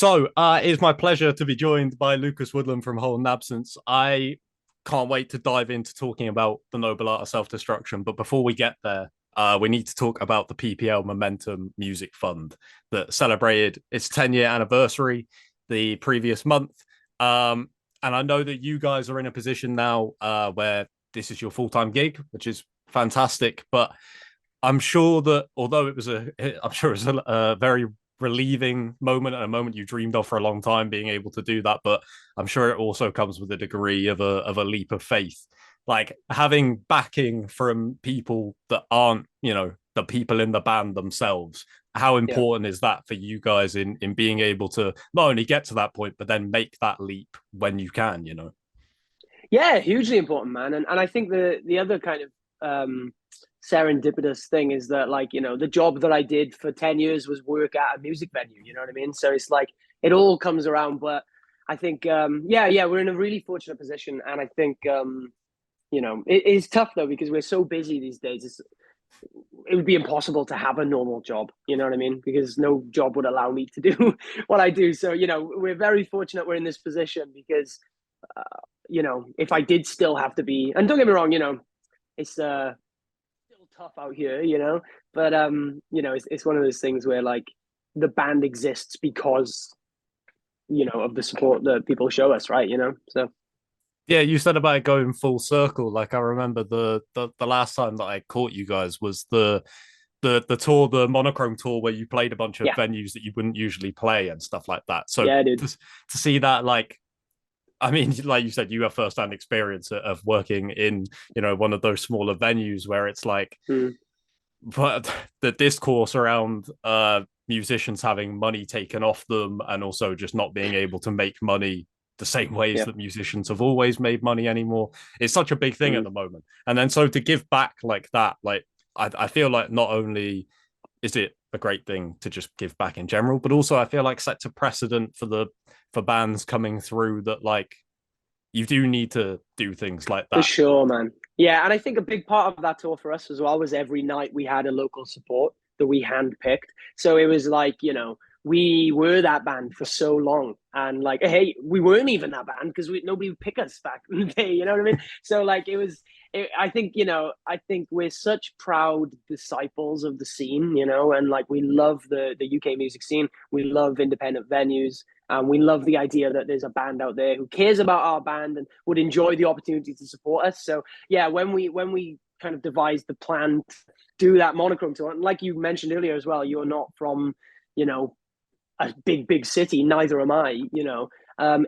It's my pleasure to be joined by Lucas Woodland from Holding Absence. I can't wait to dive into talking about the noble art of self-destruction. But before we get there, we need to talk about the PPL Momentum Music Fund that celebrated its 10-year anniversary the previous month. And I know that you guys are in a position now where this is your full-time gig, which is fantastic. But I'm sure that although I'm sure it was a very relieving moment and a moment you dreamed of for a long time, being able to do that. But I'm sure it also comes with a degree of a leap of faith, like having backing from people that aren't, the people in the band themselves. How Yeah. important is that for you guys in being able to not only get to that point, but then make that leap when you can? Yeah, hugely important, man. And I think the other kind of serendipitous thing is that, like, the job that I did for 10 years was work at a music venue, you know what I mean? So it's like it all comes around. But I think yeah, we're in a really fortunate position. And I think it is tough though, because we're so busy these days. It would be impossible to have a normal job, you know what I mean? Because no job would allow me to do what I do. So, we're very fortunate we're in this position because if I did still have to be, and don't get me wrong, it's still tough out here, but it's one of those things where, like, the band exists because of the support that people show us, right? So Yeah, you said about it going full circle. Like I remember the last time that I caught you guys was the tour, the monochrome tour, where you played a bunch of yeah, venues that you wouldn't usually play and stuff like that. So yeah, dude. to see that, like, I mean, like you said, you have first-hand experience of working in, one of those smaller venues where it's like, Mm, but the discourse around musicians having money taken off them and also just not being able to make money the same ways yeah. that musicians have always made money anymore. It's such a big thing at Mm. the moment. And then so to give back like that, like I feel like not only is it a great thing to just give back in general, but also I feel like sets a precedent for bands coming through that, like, you do need to do things like For that. sure, man. Yeah, and I think a big part of that tour for us as well was every night we had a local support that we handpicked. So it was like, we were that band for so long. And, like, hey, we weren't even that band because nobody would pick us back in the day, you know what I mean? So, like, I think we're such proud disciples of the scene, and, like, we love the UK music scene. We love independent venues. We love the idea that there's a band out there who cares about our band and would enjoy the opportunity to support us. So yeah, when we kind of devised the plan to do that monochrome tour, and like you mentioned earlier as well, you're not from you know a big city, neither am I.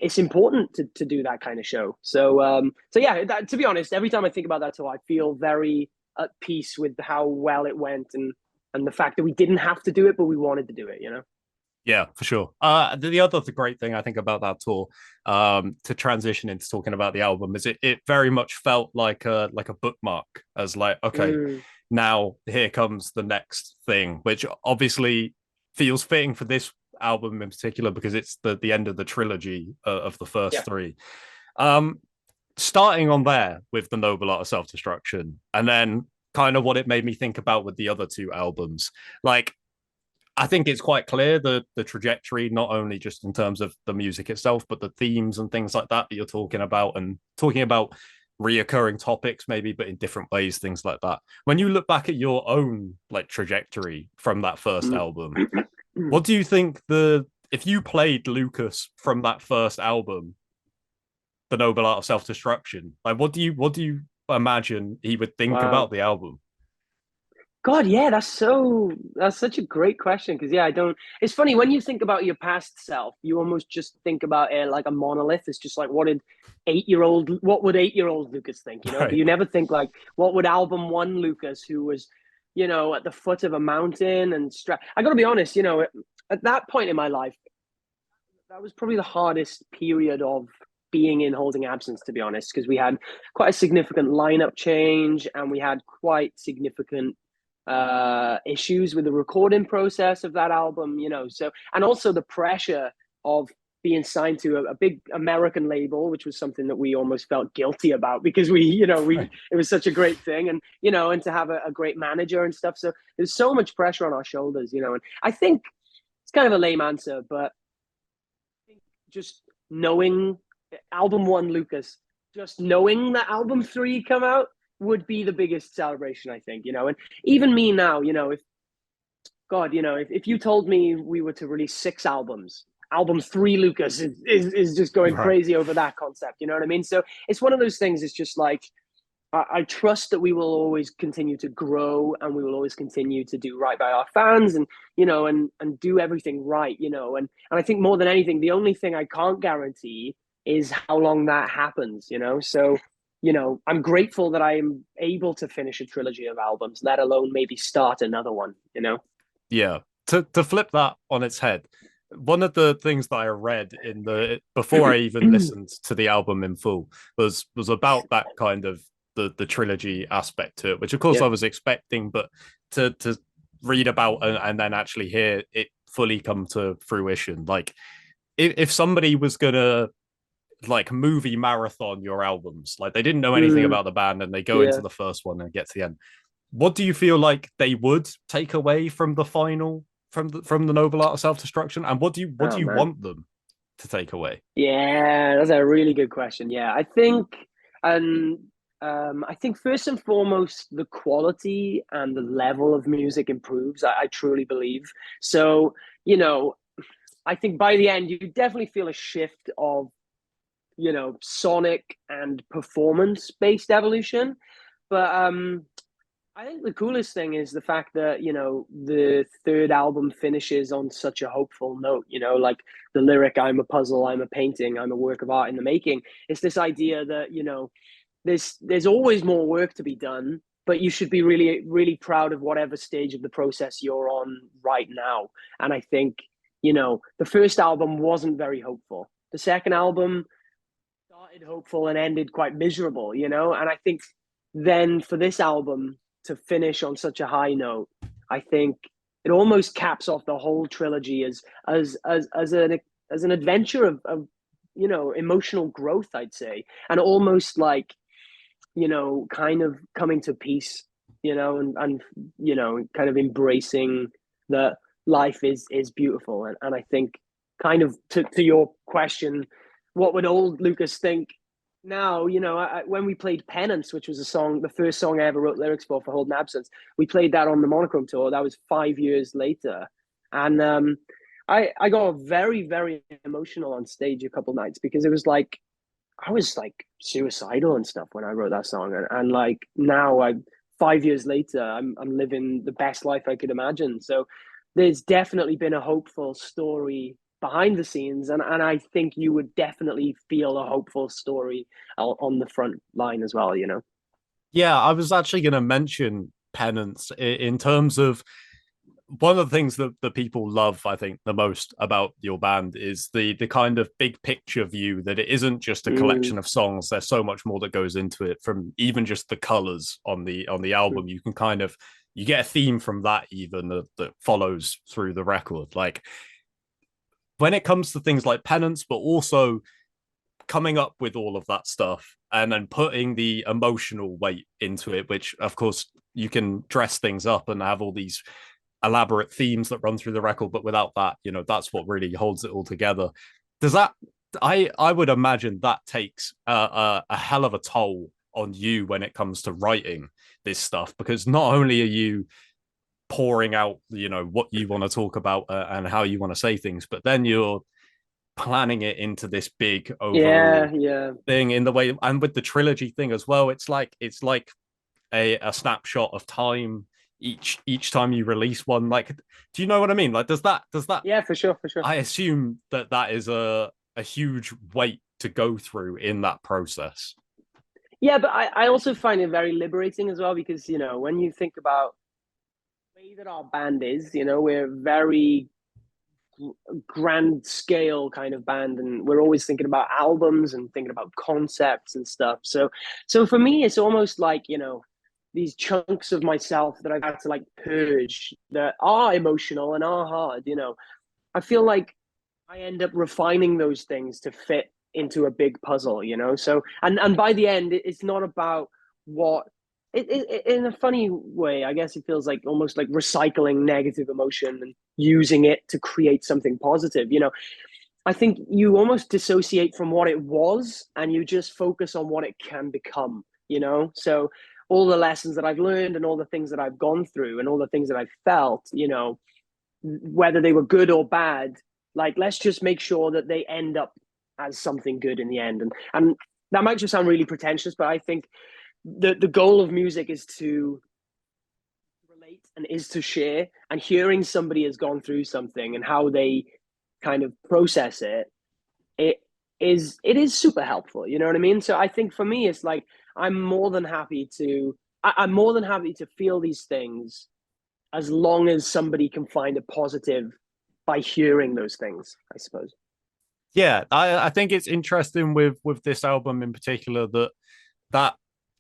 It's important to do that kind of show. So yeah, to be honest, every time I think about that tour, I feel very at peace with how well it went and the fact that we didn't have to do it, but we wanted to do it. Yeah, for sure. The other great thing I think about that tour, to transition into talking about the album, is it very much felt like a bookmark, as like, okay, Mm, now here comes the next thing, which obviously feels fitting for this album in particular because it's the end of the trilogy of the first yeah. three. Um, Starting on there with the Noble Art of Self Destruction, and then kind of what it made me think about with the other two albums, like, I think it's quite clear the trajectory, not only just in terms of the music itself, but the themes and things like that you're talking about, and talking about reoccurring topics, maybe, but in different ways, things like that. When you look back at your own, like, trajectory from that first Mm. album, what do you think the if you played Lucas from that first album, The Noble Art of Self Destruction, like, what do you imagine he would think about Wow. the album? God, yeah, that's such a great question because yeah, I don't. It's funny when you think about your past self, you almost just think about it like a monolith. It's just like what would 8-year-old Lucas think, But Right. you never think like what would album one Lucas, who was, at the foot of a mountain and I got to be honest, at that point in my life, that was probably the hardest period of being in Holding Absence, to be honest, because we had quite a significant lineup change and we had quite significant issues with the recording process of that album, So, and also the pressure of being signed to a big American label, which was something that we almost felt guilty about because Right. it was such a great thing, and to have a great manager and stuff. So there's so much pressure on our shoulders, and I think it's kind of a lame answer, but just knowing album one, Lucas, just knowing that album three come out would be the biggest celebration, I think, and even me now, if God, if you told me we were to release six albums, album three, Lucas is just going Right. crazy over that concept. You know what I mean? So it's one of those things. It's just like, I trust that we will always continue to grow and we will always continue to do right by our fans and, and do everything right, and I think more than anything, the only thing I can't guarantee is how long that happens, So, I'm grateful that I'm able to finish a trilogy of albums, let alone maybe start another one. Yeah. To flip that on its head, one of the things that I read in the before I even listened to the album in full was about that kind of the trilogy aspect to it, which of course Yeah. I was expecting, but to read about and then actually hear it fully come to fruition. Like if somebody was gonna like movie marathon your albums, like they didn't know anything Mm, about the band and they go into yeah. the first one and get to the end, what do you feel like they would take away from the final from the noble art of self-destruction, and what do Oh you man. want them to take away? Yeah, that's a really good question. Yeah, and I think first and foremost, the quality and the level of music improves. I truly believe. So, you know, I think by the end, you definitely feel a shift of, sonic and performance based evolution. But I think the coolest thing is the fact that, the third album finishes on such a hopeful note, like the lyric, I'm a puzzle, I'm a painting, I'm a work of art in the making. It's this idea that, there's always more work to be done, but you should be really, really proud of whatever stage of the process you're on right now. And I think, the first album wasn't very hopeful. The second album started hopeful and ended quite miserable, and I think then for this album to finish on such a high note, I think it almost caps off the whole trilogy as an adventure of emotional growth, I'd say, and almost like, kind of coming to peace, and kind of embracing that life is beautiful. And I think kind of to your question, what would old Lucas think now? When we played Penance, which was the first song I ever wrote lyrics for Holding Absence, we played that on the Monochrome tour. That was 5 years later. And I got very, very emotional on stage a couple nights because it was like, I was like suicidal and stuff when I wrote that song, and like now, 5 years later, I'm living the best life I could imagine. So there's definitely been a hopeful story behind the scenes, and I think you would definitely feel a hopeful story on the front line as well. Yeah, I was actually going to mention Penance in terms of one of the things that the people love, I think, the most about your band is the kind of big picture view that it isn't just a Mm, collection of songs. There's so much more that goes into it, from even just the colors on the album. You can kind of you get a theme from that even that follows through the record. Like when it comes to things like Penance, but also coming up with all of that stuff and then putting the emotional weight into it, which of course you can dress things up and have all these elaborate themes that run through the record, but without that, that's what really holds it all together. Does that? I would imagine that takes a hell of a toll on you when it comes to writing this stuff, because not only are you pouring out, what you want to talk about and how you want to say things, but then you're planning it into this big yeah, overall yeah. thing in the way, and with the trilogy thing as well, it's like a snapshot of time each time you release one. Like, do you know what I mean? Like, does that Yeah, for sure, for sure. I assume that is a huge weight to go through in that process. Yeah, but I also find it very liberating as well because, when you think about the way that our band is, we're very grand scale kind of band, and we're always thinking about albums and thinking about concepts and stuff. So for me, it's almost like, these chunks of myself that I've had to like purge that are emotional and are hard. I feel like I end up refining those things to fit into a big puzzle, So, and by the end, it's not about what in a funny way, I guess it feels like almost like recycling negative emotion and using it to create something positive. I think you almost dissociate from what it was and you just focus on what it can become, you know? So all the lessons that I've learned and all the things that I've gone through and all the things that I've felt, you know, whether they were good or bad, like let's just make sure that they end up as something good in the end. And that might just sound really pretentious, but I think the goal of music is to relate and is to share. And hearing somebody has gone through something and how they kind of process it, it it is super helpful. You know what I mean? So I think for me, it's like I'm more than happy to I'm more than happy to feel these things as long as somebody can find a positive by hearing those things, I suppose. Yeah, I think it's interesting with this album in particular that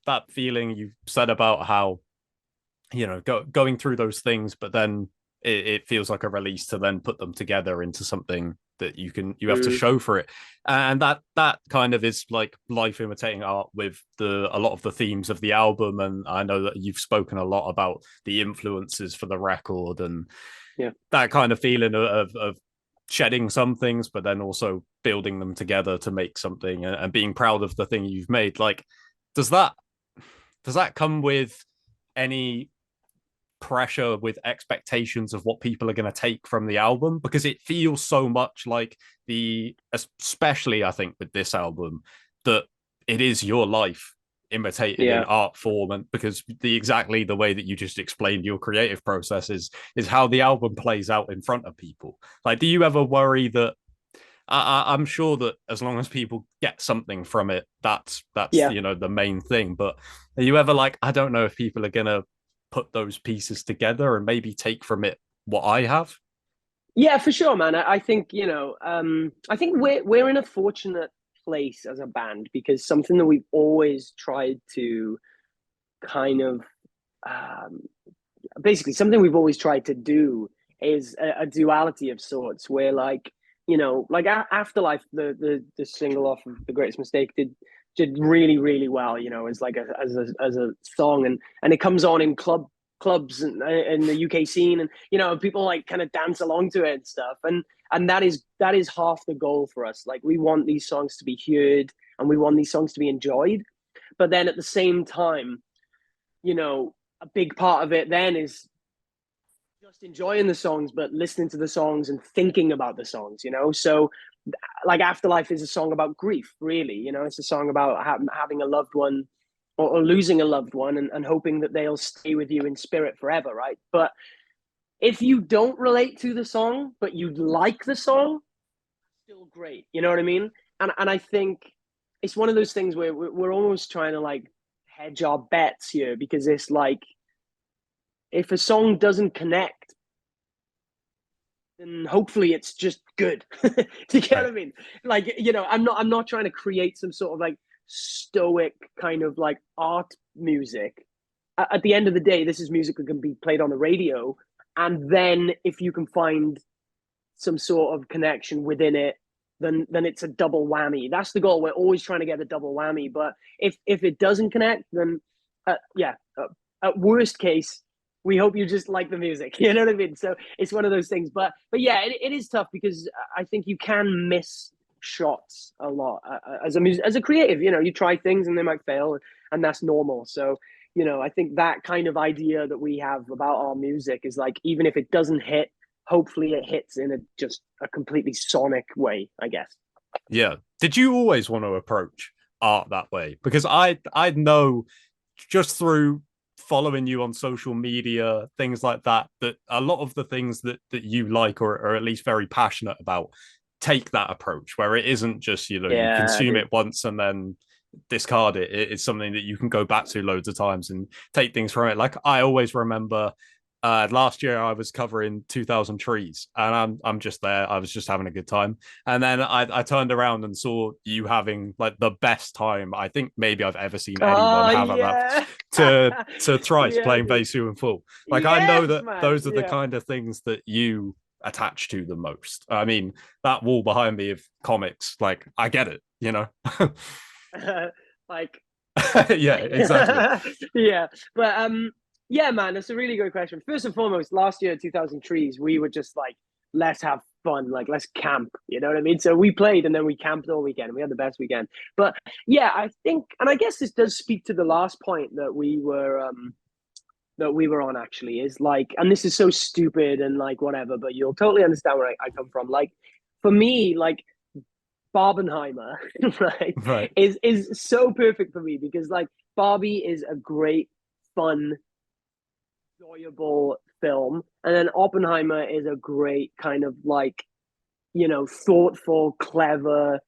that feeling you said about how going through those things, but then it feels like a release to then put them together into something that you have to Mm, show for it, and that kind of is like life imitating art with a lot of the themes of the album. And I know that you've spoken a lot about the influences for the record and yeah. that kind of feeling of shedding some things, but then also building them together to make something and being proud of the thing you've made. Like, does that does that come with any pressure with expectations of what people are going to take from the album? Because it feels so much like especially I think with this album, that it is your life imitated in Yeah. art form. And because exactly the way that you just explained your creative process is how the album plays out in front of people. Like, do you ever worry that I'm sure that as long as people get something from it, that's Yeah. the main thing. But are you ever like, I don't know if people are gonna put those pieces together and maybe take from it what I have? Yeah, for sure, man. I think, I think we're in a fortunate place as a band because something that we've always tried to kind of um, basically something we've always tried to do is a duality of sorts where like like Afterlife, the single off of The Greatest Mistake, did really really well, as like as a song, and it comes on in clubs in the UK scene, and people like kind of dance along to it and stuff, and that is half the goal for us. Like we want these songs to be heard and we want these songs to be enjoyed, but then at the same time, a big part of it then is just enjoying the songs, but listening to the songs and thinking about the songs, So, like, Afterlife is a song about grief, really. It's a song about having a loved one or losing a loved one, and hoping that they'll stay with you in spirit forever, right? But if you don't relate to the song, but you like the song, still great. You know what I mean? And I think it's one of those things where we're almost trying to like hedge our bets here, because it's like if a song doesn't connect, then hopefully it's just good. Do you get what Right. I mean? Like, I'm not trying to create some sort of like stoic kind of like art music. At the end of the day, this is music that can be played on the radio. And then if you can find some sort of connection within it, then it's a double whammy. That's the goal. We're always trying to get a double whammy. But if it doesn't connect, then yeah, at worst case, we hope you just like the music. You know what I mean? So it's one of those things. But yeah, it is tough because I think you can miss shots a lot as a creative. You try things and they might fail, and that's normal. So I think that kind of idea that we have about our music is like, even if it doesn't hit, hopefully it hits in just a completely sonic way, I guess. Yeah. Did you always want to approach art that way? Because I know just through following you on social media, things like that, that a lot of the things that you like or are at least very passionate about take that approach where it isn't just, you Yeah, consume dude. it once and then discard it. It's something that you can go back to loads of times and take things from it. Like I always remember last year I was covering 2000 trees and I'm just there. I was just having a good time. And then I turned around and saw you having like the best time I think maybe I've ever seen anyone Oh have at that yeah. to thrice Yeah, playing dude. Vesu in full. Like I know Yes, that man. those are the Yeah. kind of things that you attach to the most. I mean, that wall behind me of comics, like I get it. Like, Yeah, exactly. yeah. But yeah, man, that's a really good question. First and foremost, last year, 2000 trees, we were just like, let's have fun. Like, let's camp. You know what I mean? So we played and then we camped all weekend. And we had the best weekend. But yeah, I think, and I guess this does speak to the last point that we were on actually is like, and this is so stupid and like whatever, but you'll totally understand where I come from. Like, for me, like Barbenheimer, right, Right. is so perfect for me because like Barbie is a great, fun, enjoyable film, and then Oppenheimer is a great kind of like, thoughtful, clever,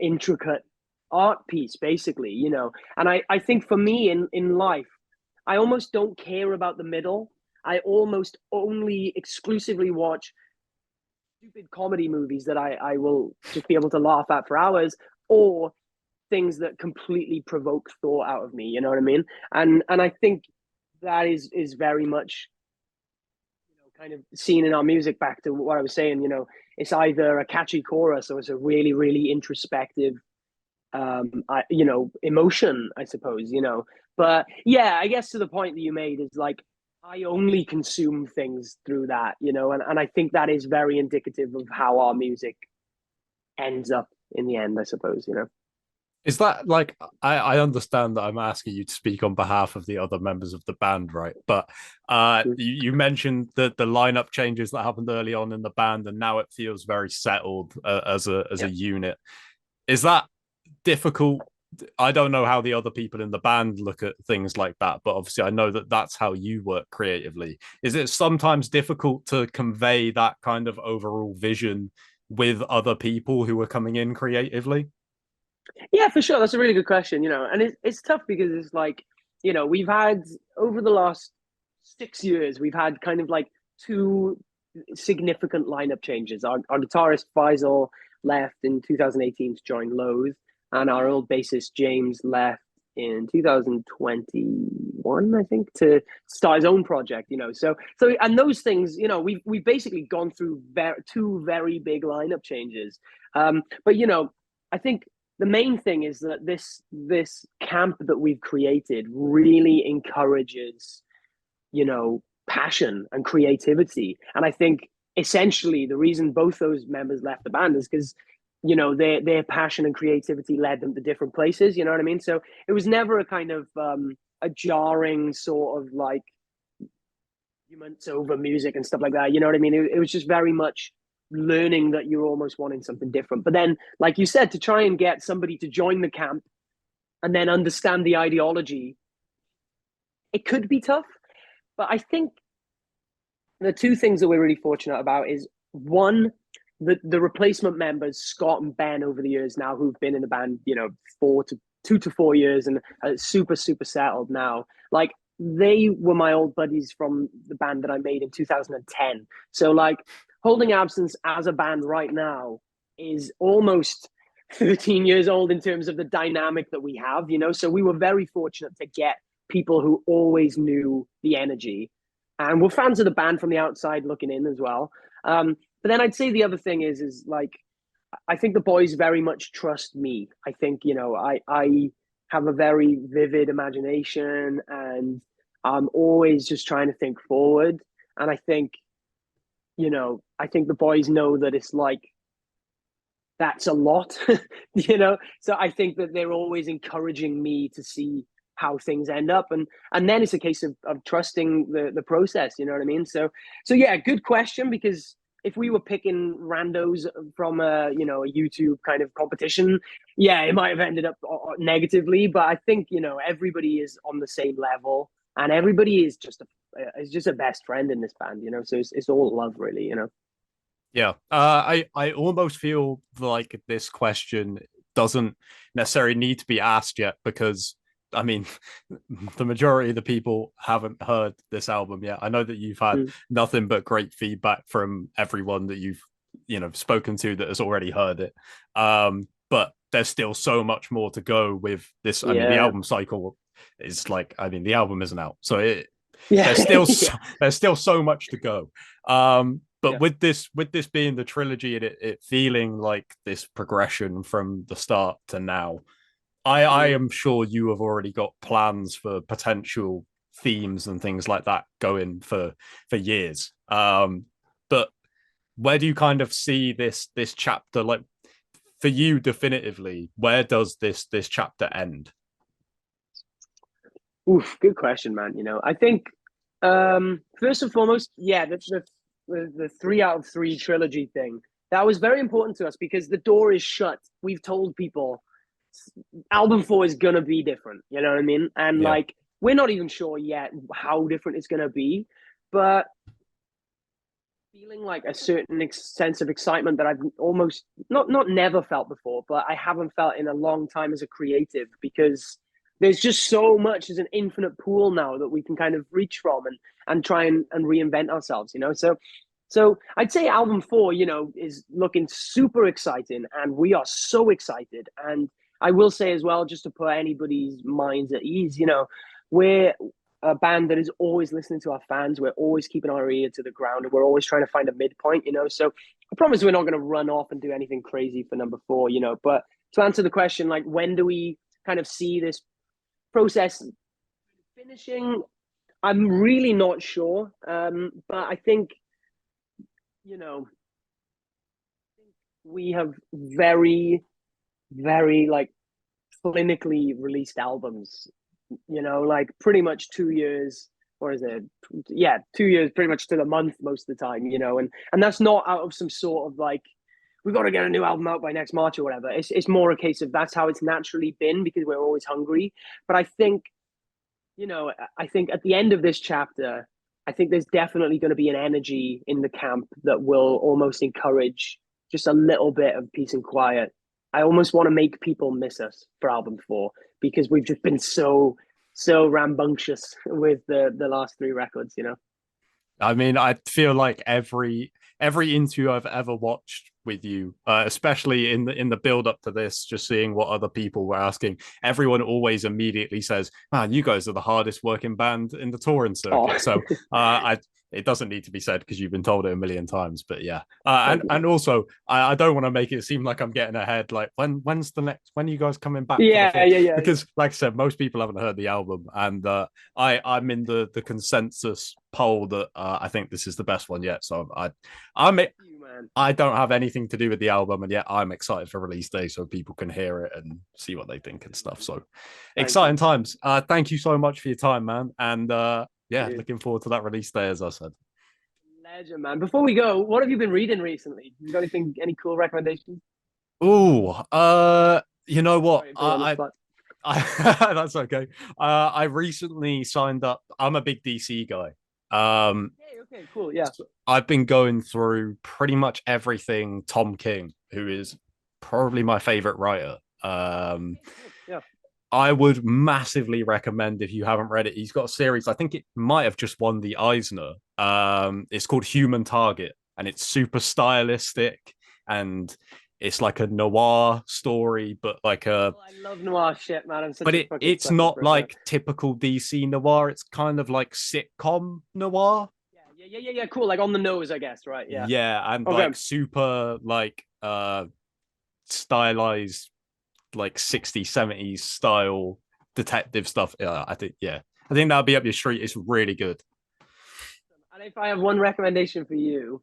intricate art piece, basically, And I think for me in life, I almost don't care about the middle. I almost only exclusively watch stupid comedy movies that I will just be able to laugh at for hours, or things that completely provoke thought out of me. You know what I mean? And I think that is very much kind of seen in our music. Back to what I was saying, it's either a catchy chorus or it's a really really introspective emotion, I suppose. But yeah, I guess to the point that you made is like I only consume things through that, and I think that is very indicative of how our music ends up in the end, I suppose. Is that like I understand that I'm asking you to speak on behalf of the other members of the band, right? But you mentioned the lineup changes that happened early on in the band, and now it feels very settled as a Yeah. unit. Is that difficult? I don't know how the other people in the band look at things like that, but obviously I know that that's how you work creatively. Is it sometimes difficult to convey that kind of overall vision with other people who are coming in creatively? Yeah, for sure. That's a really good question, and it's tough because it's like, we've had over the last 6 years, we've had kind of like two significant lineup changes. Our guitarist Faisal left in 2018 to join Loathe, and our old bassist James left in 2021, I think, to start his own project. So and those things, we've basically gone through two very big lineup changes. But I think the main thing is that this camp that we've created really encourages, passion and creativity. And I think essentially the reason both those members left the band is because, their passion and creativity led them to different places. You know what I mean? So it was never a kind of a jarring sort of like arguments over music and stuff like that. You know what I mean? It was just very much learning that you're almost wanting something different. But then, like you said, to try and get somebody to join the camp and then understand the ideology, it could be tough. But I think the two things that we're really fortunate about is one, the replacement members, Scott and Ben, over the years now, who've been in the band, 2 to 4 years and are super, super settled now. Like, they were my old buddies from the band that I made in 2010. So, like, Holding Absence as a band right now is almost 13 years old in terms of the dynamic that we have, So we were very fortunate to get people who always knew the energy and were fans of the band from the outside looking in as well. But then I'd say the other thing is like, I think the boys very much trust me. I think, I have a very vivid imagination and I'm always just trying to think forward. And I think the boys know that it's like, that's a lot, So I think that they're always encouraging me to see how things end up, and then it's a case of trusting the process. You know what I mean? So yeah, good question, because if we were picking randos from a YouTube kind of competition, yeah, it might have ended up negatively. But I think everybody is on the same level, and everybody is just a best friend in this band. So it's all love, really. Yeah, I almost feel like this question doesn't necessarily need to be asked yet because I mean, the majority of the people haven't heard this album yet. I know that you've had Mm. nothing but great feedback from everyone that you've spoken to that has already heard it. But there's still so much more to go with this. I mean, the Yeah, album cycle is like, I mean, the album isn't out, so yeah, there's still yeah, there's still so much to go. But yeah. with this being the trilogy and it feeling like this progression from the start to now, I Mm. am sure you have already got plans for potential themes and things like that going for years. But where do you kind of see this chapter, like for you definitively? Where does this chapter end? Oof, good question, man. I think first and foremost, yeah, the 3 out of 3 trilogy thing, that was very important to us because the door is shut. We've told people album 4 is gonna be different. You know what I mean? And Yeah. like, we're not even sure yet how different it's gonna be, but feeling like a certain sense of excitement that I've almost not never felt before, but I haven't felt in a long time as a creative, because there's just so much as an infinite pool now that we can kind of reach from and try and reinvent ourselves, So I'd say album 4, is looking super exciting, and we are so excited. And I will say as well, just to put anybody's minds at ease, we're a band that is always listening to our fans. We're always keeping our ear to the ground, and we're always trying to find a midpoint, So I promise we're not going to run off and do anything crazy for number 4, But to answer the question, like, when do we kind of see this process finishing? I'm really not sure. But I think, we have very, very like clinically released albums, like pretty much 2 years, or is it? Yeah, 2 years pretty much to the month most of the time, and that's not out of some sort of like, we've got to get a new album out by next March or whatever. It's more a case of that's how it's naturally been because we're always hungry. But I think, I think at the end of this chapter, I think there's definitely going to be an energy in the camp that will almost encourage just a little bit of peace and quiet. I almost want to make people miss us for album 4 because we've just been so rambunctious with the last 3 records. I mean, I feel like every interview I've ever watched with you, especially in the build up to this, just seeing what other people were asking, everyone always immediately says, "Man, you guys are the hardest working band in the touring circuit." Oh, So, I it doesn't need to be said because you've been told it a million times. But yeah, thank you. and also I don't want to make it seem like I'm getting ahead. Like when's the next? When are you guys coming back for the Yeah, full? yeah, yeah, yeah. Because like I said, most people haven't heard the album, and I'm in the consensus poll that I think this is the best one yet. So I'm You, man. I don't have anything to do with the album, and yet I'm excited for release day so people can hear it and see what they think and stuff. So Thank you. exciting times. Thank you so much for your time, man. And yeah, Dude. looking forward to that release day, as I said. Legend, man. Before we go, what have you been reading recently? You got any cool recommendations? Oh, you know what? Sorry, put you on the spot. That's okay. I recently signed up. I'm a big DC guy. Okay, cool. Yeah. So I've been going through pretty much everything Tom King, who is probably my favorite writer. Yeah. I would massively recommend if you haven't read it. He's got a series. I think it might have just won the Eisner. It's called Human Target, and it's super stylistic, and it's like a noir story, but like a. Oh, I love noir shit, man. I'm such But a fucking it's sucker not for it. Yeah. like typical DC noir. It's kind of like sitcom noir. Yeah. Cool. Like on the nose, I guess. Right. Yeah. Yeah, and Okay. like super like stylized like 60s 70s style detective stuff. I think that'll be up your street. It's really good. And if I have one recommendation for you,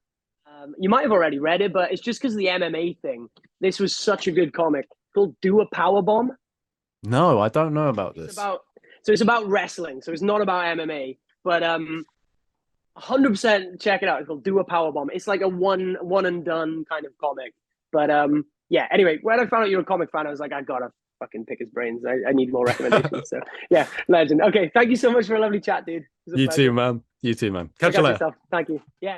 you might have already read it, but it's just because of the MMA thing. This was such a good comic called "Do a Power Bomb." No, I don't know about It's this. about it's about wrestling, so it's not about MMA, but 100% check it out. It's called "Do a Power Bomb." It's like a one and done kind of comic, but yeah. Anyway, when I found out you're a comic fan, I was like, I gotta fucking pick his brains. I need more recommendations. So yeah, legend. Okay, thank you so much for a lovely chat, dude. It was a You too, pleasure. man. You too, man. Look Catch you after later. yourself. Thank you. Yeah.